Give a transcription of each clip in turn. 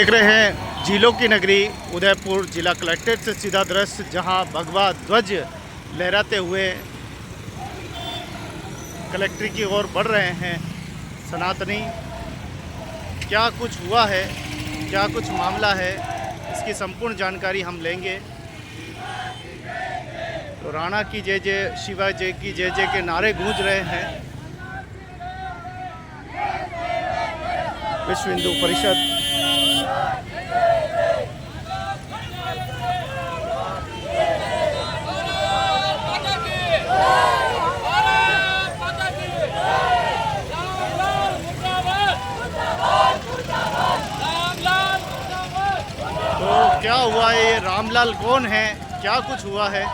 देख रहे हैं झीलों की नगरी उदयपुर जिला कलेक्ट्रेट से सीधा दृश्य, जहां भगवा ध्वज लहराते हुए कलेक्ट्रेट की ओर बढ़ रहे हैं सनातनी। क्या कुछ हुआ है, क्या कुछ मामला है, इसकी संपूर्ण जानकारी हम लेंगे। तो राणा की जय जय, शिवा जय की जय जय के नारे गूंज रहे हैं। विश्व हिंदू परिषद क्या हुआ है, ये रामलाल कौन है, क्या कुछ हुआ है?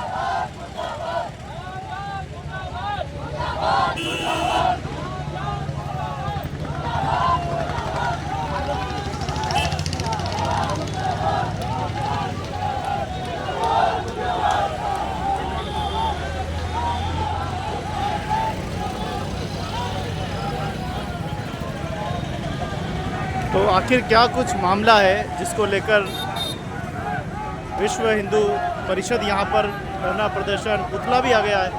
तो आखिर क्या कुछ मामला है जिसको लेकर विश्व हिंदू परिषद यहाँ पर धरना प्रदर्शन, पुतला भी आ गया है,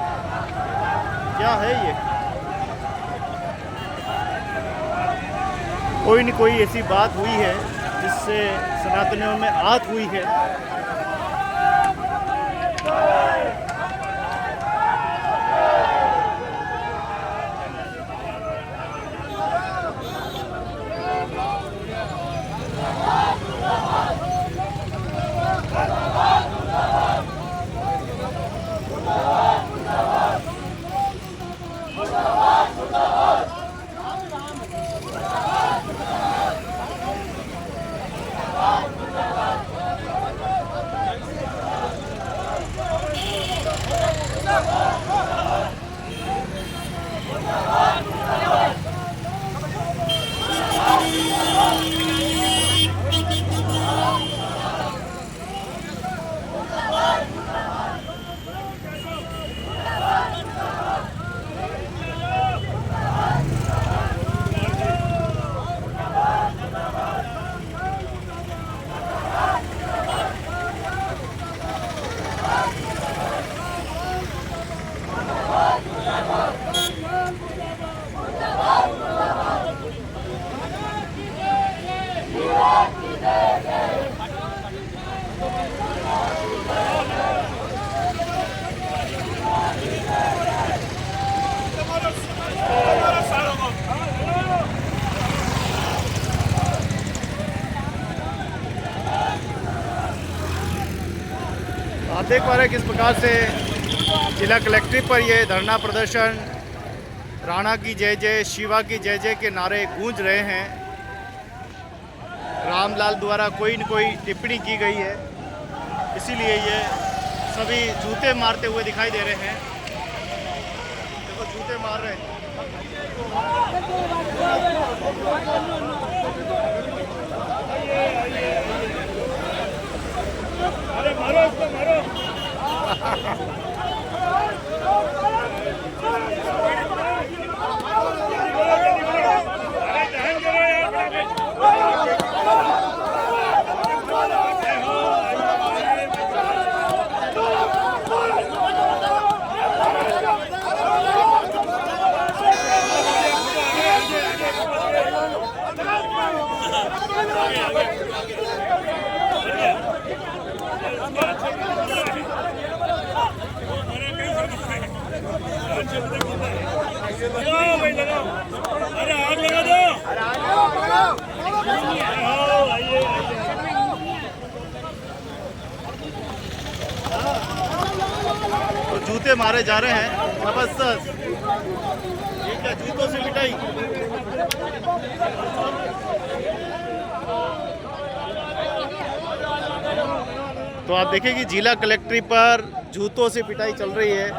क्या है ये? कोई न कोई ऐसी बात हुई है जिससे सनातनियों में आहत हुई है। आप देख पा रहे हैं किस प्रकार से जिला कलेक्ट्रेट पर ये धरना प्रदर्शन, राणा की जय जय, शिवा की जय जय के नारे गूंज रहे हैं। रामलाल द्वारा कोई न कोई टिप्पणी की गई है, इसीलिए ये सभी जूते मारते हुए दिखाई दे रहे हैं। देखो जूते मार रहे हैं। अरे मारो उसको, मारो। अरे आग लगा दो, अरे आग लगाओ। तो जूते मारे जा रहे हैं जबरदस्त, ये क्या जूतों से पिटाई। तो आप देखिए कि जिला कलेक्ट्रेट पर जूतों से पिटाई चल रही है।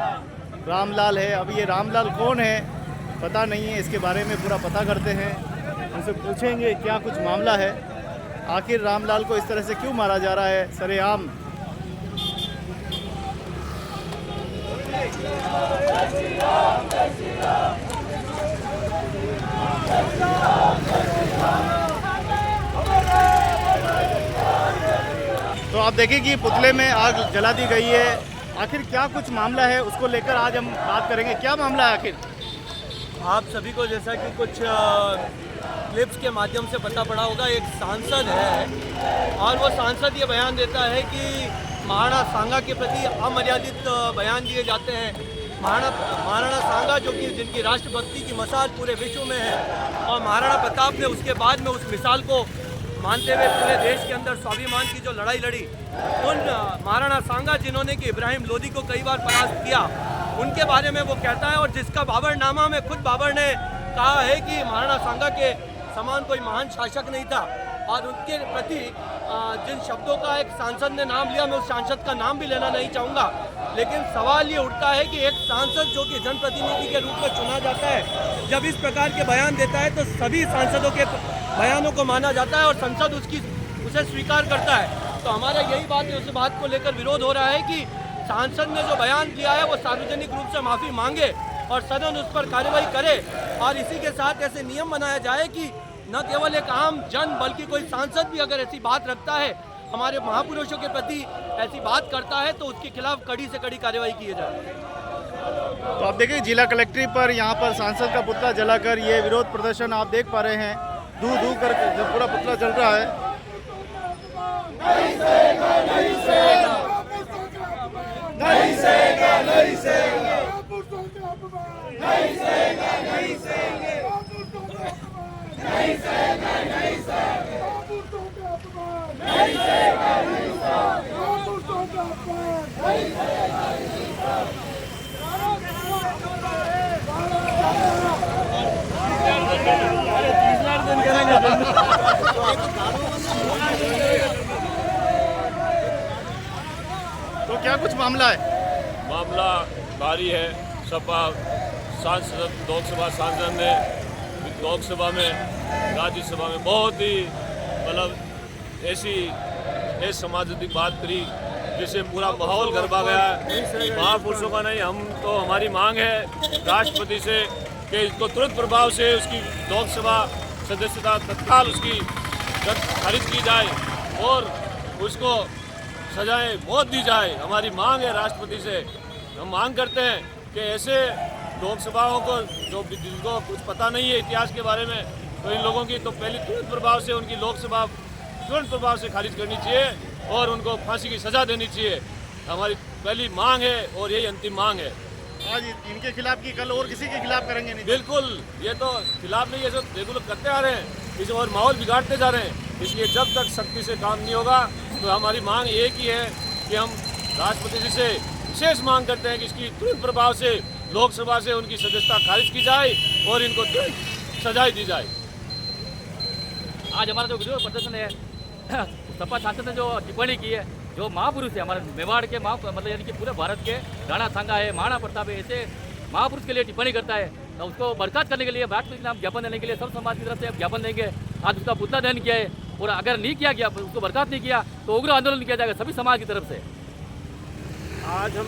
रामलाल है, अब ये रामलाल कौन है पता नहीं है, इसके बारे में पूरा पता करते हैं, उनसे पूछेंगे क्या कुछ मामला है, आखिर रामलाल को इस तरह से क्यों मारा जा रहा है सरेआम। आप देखिए कि पुतले में आग जला दी गई है। आखिर क्या कुछ मामला है, उसको लेकर आज हम बात करेंगे। क्या मामला है आखिर? आप सभी को जैसा कि कुछ क्लिप्स के माध्यम से पता पड़ा होगा, एक सांसद है और वो सांसद ये बयान देता है कि महाराणा सांगा के प्रति अमर्यादित बयान दिए जाते हैं। महाराणा सांगा जो कि जिनकी राष्ट्रभक्ति की मसाल पूरे विश्व में है, और महाराणा प्रताप ने उसके बाद में उस मिसाल को मानते हुए पूरे देश के अंदर स्वाभिमान की जो लड़ाई लड़ी, उन महाराणा सांगा जिन्होंने कि इब्राहिम लोदी को कई बार परास्त किया, उनके बारे में वो कहता है। और जिसका बाबरनामा में खुद बाबर ने कहा है कि महाराणा सांगा के समान कोई महान शासक नहीं था, और उनके प्रति जिन शब्दों का एक सांसद ने नाम लिया, मैं उस सांसद का नाम भी लेना नहीं चाहूँगा, लेकिन सवाल ये उठता है कि एक सांसद जो कि जनप्रतिनिधि के रूप में चुना जाता है, जब इस प्रकार के बयान देता है तो सभी सांसदों के बयानों को माना जाता है और संसद उसे स्वीकार करता है। तो हमारा यही बात है, उस बात को लेकर विरोध हो रहा है कि सांसद ने जो बयान दिया है वो सार्वजनिक रूप से माफ़ी मांगे और सदन उस पर कार्रवाई करे, और इसी के साथ ऐसे नियम बनाया जाए कि न केवल एक आम जन बल्कि कोई सांसद भी अगर ऐसी बात रखता है, हमारे महापुरुषों के प्रति ऐसी बात करता है, तो उसके खिलाफ कड़ी से कड़ी कार्रवाई की जाए। तो आप देखिए जिला कलेक्ट्रेट पर यहाँ पर सांसद का पुतला जलाकर ये विरोध प्रदर्शन आप देख पा रहे हैं। दूर दूर कर जब पूरा पुतला जल रहा है। तो क्या कुछ मामला है? मामला भारी है। सपा सांसद, लोकसभा सांसद ने लोकसभा में, राज्यसभा में बहुत ही मतलब ऐसी समाजवादी बात करी जिससे पूरा माहौल गरमा गया है। महापुरुषों का नहीं, हम तो हमारी मांग है राष्ट्रपति से कि इसको तुरंत प्रभाव से उसकी लोकसभा सदस्यता तत्काल उसकी खारिज की जाए और उसको सजाएं मौत दी जाए। हमारी मांग है राष्ट्रपति से। हम मांग करते हैं कि ऐसे लोकसभाओं को जो जिनको कुछ पता नहीं है इतिहास के बारे में, तो इन लोगों की तो पहले तुरंत प्रभाव से उनकी लोकसभा तुरंत प्रभाव से खारिज करनी चाहिए और उनको फांसी की सज़ा देनी चाहिए। हमारी पहली मांग है और यही अंतिम मांग है। आज इनके खिलाफ की कल और किसी के खिलाफ करेंगे नहीं? बिल्कुल, ये तो खिलाफ नहीं, ये सब रेगुलर करते आ रहे हैं, इस और माहौल बिगाड़ते जा रहे हैं। इसलिए जब तक सख्ती से काम नहीं होगा तो हमारी मांग एक ही है कि हम राष्ट्रपति जी से विशेष मांग करते हैं कि इसकी तुरंत प्रभाव से लोकसभा से उनकी सदस्यता खारिज की जाए और इनको तुरंत सजाएं दी जाए। आज हमारा जो विरोध प्रदर्शन है, सपा सांसद ने जो टिप्पणी की है, जो महापुरुष है हमारे मेवाड़ के मतलब यानी कि पूरे भारत के राणा सांगा है, महाराणा प्रताप है, ऐसे महापुरुष के लिए टिप्पणी करता है, तो उसको बर्खास्त करने के लिए राष्ट्रपति के नाम ज्ञापन देने के लिए सब समाज की तरफ से ज्ञापन देंगे। आज उसका पुतला दहन किया है, और अगर नहीं किया गया, उसको बर्खास्त नहीं किया तो उग्र आंदोलन किया जाएगा सभी समाज की तरफ से। आज हम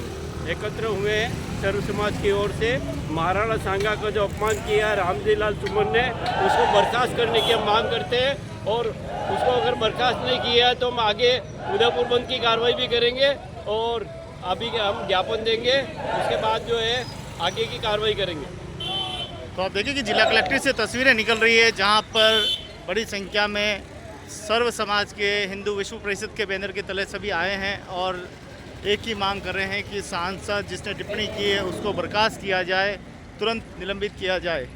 एकत्र हुए सर्व समाज की ओर से महाराणा सांगा का जो अपमान किया है रामजी लाल सुमन ने, उसको बर्खास्त करने की हम मांग करते हैं, और उसको अगर बर्खास्त नहीं किया है तो हम आगे उदयपुर बंद की कार्रवाई भी करेंगे और अभी हम ज्ञापन देंगे, उसके बाद जो है आगे की कार्रवाई करेंगे। तो आप देखिए कि जिला कलेक्ट्रेट से तस्वीरें निकल रही है जहां पर बड़ी संख्या में सर्व समाज के हिंदू विश्व परिषद के बैनर के तले सभी आए हैं और एक ही मांग कर रहे हैं कि सांसद जिसने टिप्पणी की है उसको बर्खास्त किया जाए, तुरंत निलंबित किया जाए।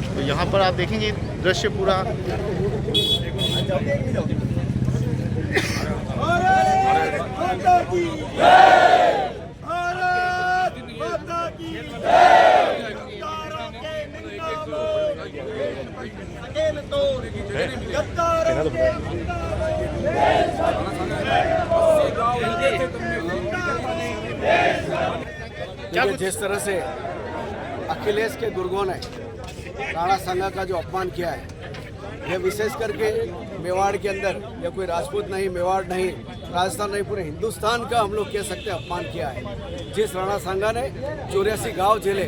तो यहाँ पर आप देखेंगे दृश्य पूरा क्योंकि जिस तरह से अखिलेश के दुर्गों ने राणा सांगा का जो अपमान किया है, यह विशेष करके मेवाड़ के अंदर, यह कोई राजपूत नहीं, मेवाड़ नहीं, राजस्थान नहीं पूरे हिंदुस्तान का हम लोग कह सकते हैं अपमान किया है। जिस राणा सांगा ने 84 गांव झेले,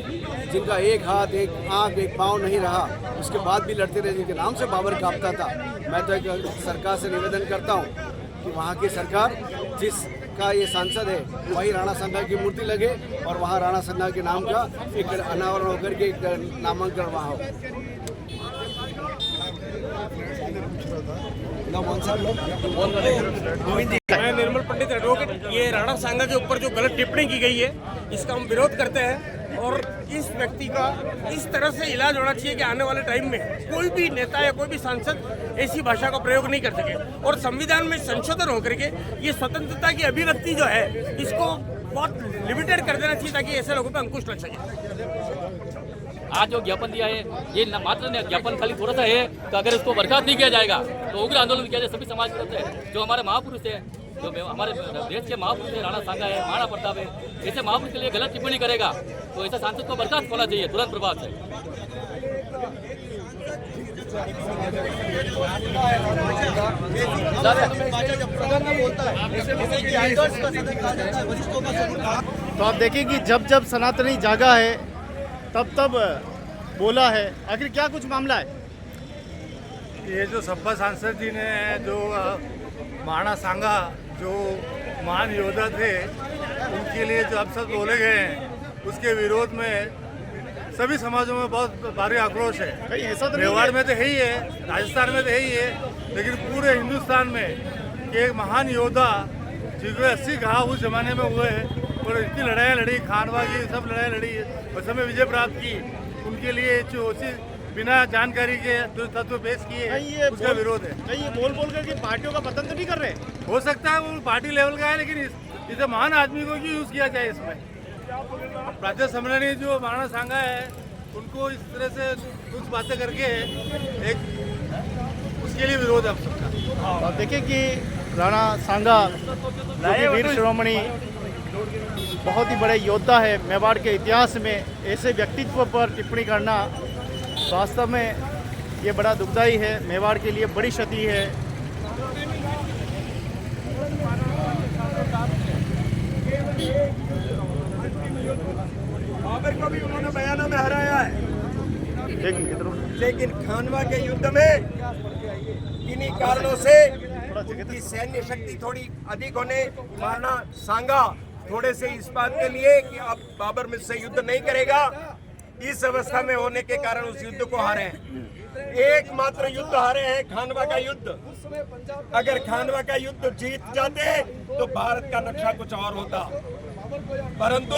जिनका एक हाथ, एक आंख, एक पाँव नहीं रहा, उसके बाद भी लड़ते रहे, जिनके नाम से बाबर कांपता था। मैं तो एक सरकार से निवेदन करता हूँ कि वहाँ की सरकार, जिसका ये सांसद है, वही राणा सांगा की मूर्ति लगे और वहाँ राणा सांगा के नाम का एक अनावरण होकर के एक नामांकन वहाँ हो। मैं निर्मल पंडित एडवोकेट। ये राणा सांगा के ऊपर जो गलत टिप्पणी की गई है, इसका हम विरोध करते हैं और इस व्यक्ति का इस तरह से इलाज होना चाहिए कि आने वाले टाइम में कोई भी नेता या कोई भी सांसद ऐसी भाषा का प्रयोग नहीं कर सके और संविधान में संशोधन होकर के ये स्वतंत्रता की अभिव्यक्ति जो है इसको बहुत लिमिटेड कर देना चाहिए ताकि ऐसे लोगों पर अंकुश लग सके। आज जो ज्ञापन दिया है, ये मात्र ज्ञापन खाली थोड़ा सा है कि अगर इसको बर्खास्त नहीं किया जाएगा तो उग्र आंदोलन किया जाए सभी समाज की तरफ से। जो हमारे महापुरुष है, जो हमारे देश के महापुरुष है, राणा सांगा है, महाराणा प्रताप है, ऐसे महापुरुष के लिए गलत टिप्पणी करेगा तो ऐसा सांसद को बर्खास्त होना चाहिए तुरंत प्रभाव से। तो आप देखिए कि जब जब सनातनी जागा है तब तब बोला है। आखिर क्या कुछ मामला है? ये जो सपा सांसद जी ने जो महाराणा सांगा जो महान योद्धा थे, उनके लिए जो अब सब बोले गए हैं, उसके विरोध में सभी समाजों में बहुत भारी आक्रोश है। कहीं ऐसा तो मेवाड़ में तो है ही है, राजस्थान में तो है ही है, लेकिन पूरे हिंदुस्तान में कि एक महान योद्धा जिनको 80 घाव उस जमाने में हुए और इतनी लड़ाई लड़ी, खानवा की सब लड़ाई लड़ी और सब में विजय प्राप्त की, उनके लिए उसी बिना जानकारी के जो तत्व पेश किए उसका विरोध है। नहीं, ये बोल बोल करके पार्टियों का पतन तो नहीं कर रहे? हो सकता है वो पार्टी लेवल का है, लेकिन इसे महान आदमी को क्यों यूज किया जाए इसमें? प्रातः सम्मेलनी जो महाराणा सांगा है, उनको इस तरह से कुछ बातें करके एक उसके लिए विरोध है हम सबका। और देखिए कि राणा सांगा वीर शिरोमणि बहुत ही बड़े योद्धा है मेवाड़ के इतिहास में, ऐसे व्यक्तित्व पर टिप्पणी करना वास्तव में ये बड़ा दुखदायी है, मेवाड़ के लिए बड़ी क्षति है। बाबर को भी उन्होंने बयाना में हराया है, लेकिन खानवा के युद्ध में किन्हीं कारणों से उनकी सैन्य शक्ति थोड़ी अधिक होने, महाराणा सांगा थोड़े से इस बात के लिए कि अब बाबर मुझसे युद्ध नहीं करेगा, इस अवस्था में होने के कारण उस युद्ध को हारे हैं। एकमात्र युद्ध हारे हैं खानवा का युद्ध। अगर खानवा का युद्ध जीत जाते तो भारत का नक्शा कुछ और होता, परंतु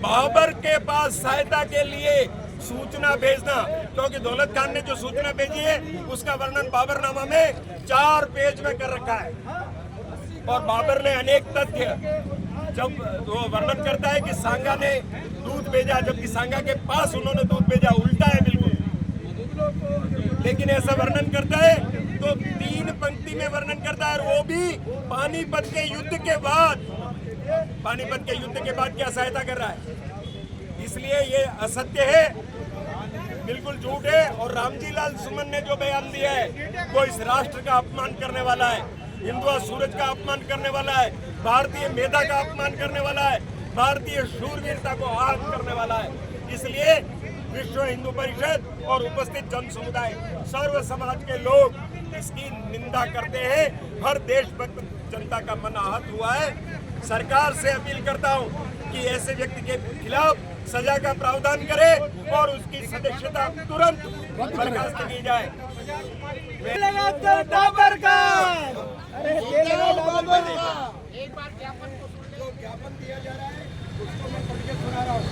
बाबर के पास सहायता के लिए सूचना भेजना, क्योंकि दौलत खान ने जो सूचना भेजी है उसका वर्णन बाबरनामा में 4 पेज में कर रखा है और बाबर ने अनेक तथ्य, जब वो वर्णन करता है कि सांगा ने दूध भेजा, जबकि सांगा के पास उन्होंने दूध भेजा, उल्टा है बिल्कुल। लेकिन ऐसा वर्णन करता है तो 3 पंक्ति में वर्णन करता है, और वो भी पानीपत के युद्ध के बाद। पानीपत के युद्ध के बाद क्या सहायता कर रहा है? इसलिए ये असत्य है, बिल्कुल झूठ है। और रामजी लाल सुमन ने जो बयान दिया है वो इस राष्ट्र का अपमान करने वाला है, हिंदुआ सूरज का अपमान करने वाला है, भारतीय मेधा का अपमान करने वाला है, भारतीय शूरवीरता को आहत करने वाला है। इसलिए विश्व हिंदू परिषद और उपस्थित जन समुदाय, सर्व समाज के लोग इसकी निंदा करते हैं। हर देशभक्त जनता का मन आहत हुआ है। सरकार से अपील करता हूं कि ऐसे व्यक्ति के खिलाफ सजा का प्रावधान करे और उसकी सदस्यता तुरंत बर्खास्त की जाए। ज्ञापन दिया जा रहा है उसको मैं पढ़ के सुना रहा हूँ।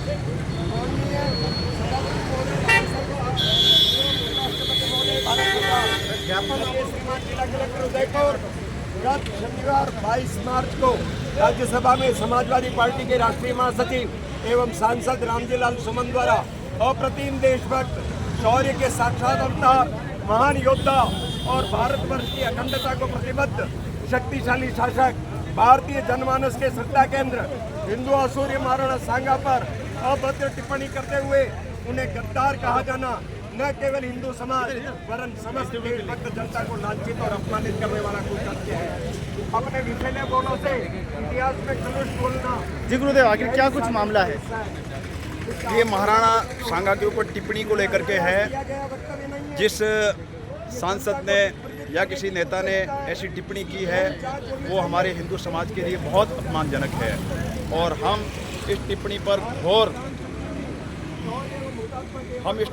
ज्ञापन श्रीमान जिला कलेक्टर उदयपुर गत शनिवार 22 मार्च को राज्यसभा में समाजवादी पार्टी के राष्ट्रीय महासचिव एवं सांसद रामजी लाल सुमन द्वारा अप्रतिम देशभक्त, शौर्य के साक्षात अवतार, महान योद्धा और भारतवर्ष की अखंडता को प्रतिबद्ध शक्तिशाली शासक, भारतीय जनमानस के श्रद्धा केंद्र हिंदू असूर्य महाराणा सांगा पर अभद्र टिप्पणी करते हुए उन्हें गद्दार कहा जाना न केवल हिंदू समाज वरन समस्त देशभक्त जनता को लांछित और अपमानित करने वाला कुकृत्य है। अपने विफले बोलों से इतिहास में कलुष बोलना। जी गुरुदेव, आखिर क्या कुछ मामला है? ये महाराणा सांगा के ऊपर टिप्पणी को लेकर के है। जिस सांसद ने या किसी नेता ने ऐसी टिप्पणी की है वो हमारे हिंदू समाज के लिए बहुत अपमानजनक है और हम इस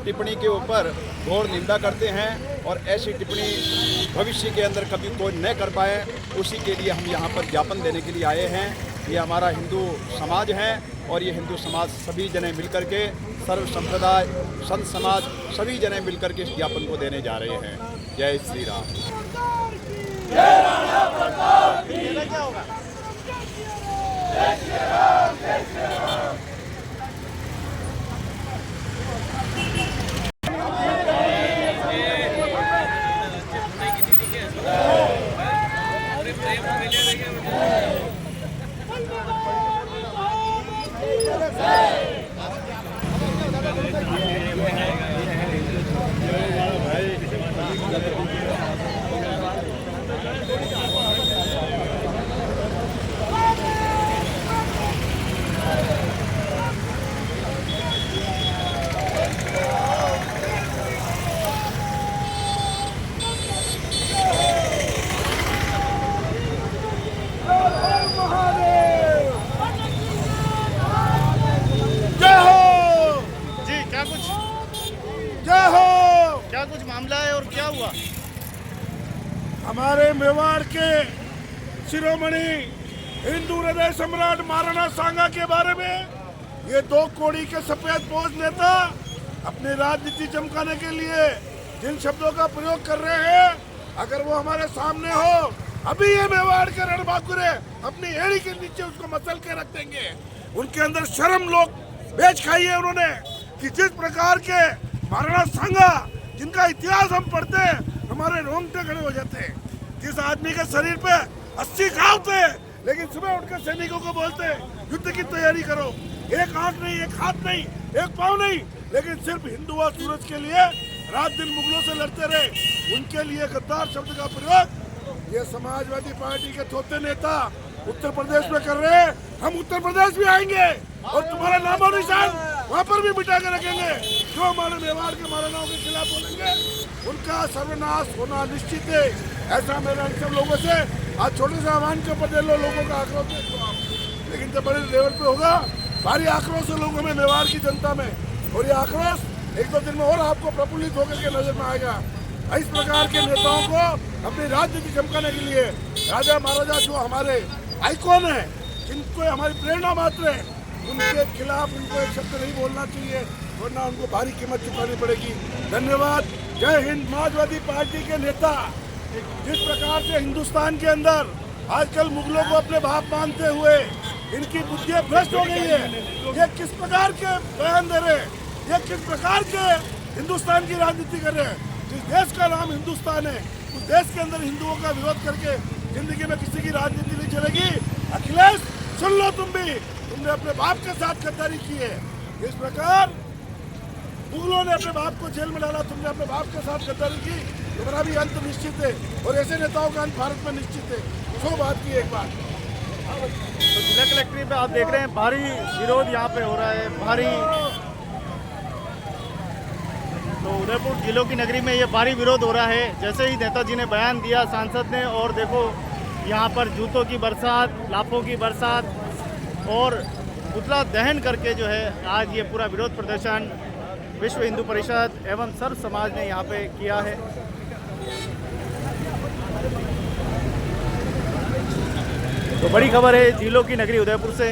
टिप्पणी के ऊपर घोर निंदा करते हैं और ऐसी टिप्पणी भविष्य के अंदर कभी कोई न कर पाए, उसी के लिए हम यहाँ पर ज्ञापन देने के लिए आए हैं। ये हमारा हिंदू समाज है और ये हिंदू समाज सभी जने मिलकर के, सर्व संप्रदाय, संत समाज सभी जने मिलकर के इस ज्ञापन को देने जा रहे हैं। जय श्री राम। क्या होगा? क्या कुछ मामला है और क्या हुआ? हमारे मेवाड़ के शिरोमणि हिंदू हृदय सम्राट महाराणा सांगा के बारे में ये 2 कोड़ी के सफेद पोश नेता अपनी राजनीति चमकाने के लिए जिन शब्दों का प्रयोग कर रहे हैं, अगर वो हमारे सामने हो, अभी ये मेवाड़ के रणबांकुरे अपनी एड़ी के नीचे उसको मसल के रख देंगे। उनके अंदर शर्म लोग बेच खाई है उन्होंने कि जिस प्रकार के महाराणा सांगा जिनका इतिहास हम पढ़ते हैं हमारे रोंगटे खड़े हो जाते हैं। जिस आदमी के शरीर पे 80 घाव थे, लेकिन सुबह उठकर सैनिकों को बोलते हैं युद्ध की तैयारी करो, एक आंख नहीं, एक हाथ नहीं, एक पाँव नहीं, लेकिन सिर्फ हिंदू और सूरज के लिए रात दिन मुगलों से लड़ते रहे। उनके लिए गद्दार शब्द का प्रयोग ये समाजवादी पार्टी के थोते नेता उत्तर प्रदेश में कर रहे हैं। हम उत्तर प्रदेश भी आएंगे और तुम्हारा नाम और निशान वहाँ पर भी मिटा के रखेंगे। जो हमारे मेवाड़ के महाराणाओं के खिलाफ बोलेंगे उनका सर्वनाश होना निश्चित है। ऐसा मेरा इन सब लोगों से आज छोटे से आह्वान के ऊपर लोगों का आक्रोश देखो आप, लेकिन जब बड़े लेवल पे होगा भारी आक्रोश है लोगों में, मेवाड़ की जनता में, और ये आक्रोश 1-2 दिन में और आपको प्रफुल्लित होकर के नजर में आएगा। इस प्रकार के नेताओं को अपनी राजनीति चमकाने के लिए राजा महाराजा जो हमारे आइकॉन है, जिनको हमारी प्रेरणा मात्र है, उनके खिलाफ उनको एक शब्द नहीं बोलना चाहिए, वरना उनको भारी कीमत चुकानी पड़ेगी। धन्यवाद। जय हिंद। समाजवादी पार्टी के नेता जिस प्रकार से हिंदुस्तान के अंदर आजकल मुगलों को अपने बाप मानते हुए इनकी बुद्धियां भ्रष्ट हो गई है, ये किस प्रकार के बयान दे रहे हैं, ये किस प्रकार के हिंदुस्तान की राजनीति कर रहे हैं। जिस देश का नाम हिंदुस्तान है उस देश के अंदर हिंदुओं का विरोध करके जिंदगी में किसी की राजनीति नहीं चलेगी। अखिलेश सुन लो, तुमने अपने बाप के साथ गद्दारी की है। इस प्रकार मुगलों ने अपने बाप को जेल में डाला, तुमने अपने बाप के साथ गद्दारी की, तुम्हारा भी अंत निश्चित है और ऐसे नेताओं का अंत भारत में निश्चित है। सो बात की एक बात। तो जिला कलेक्ट्रेट पे आप देख रहे हैं भारी विरोध यहाँ पे हो रहा है, भारी। तो उदयपुर जिलों की नगरी में ये भारी विरोध हो रहा है। जैसे ही नेताजी ने बयान दिया सांसद ने, और देखो यहाँ पर जूतों की बरसात, लाफों की बरसात और पुतला दहन करके जो है आज ये पूरा विरोध प्रदर्शन विश्व हिंदू परिषद एवं सर्व समाज ने यहाँ पे किया है। तो बड़ी खबर है जिलों की नगरी उदयपुर से।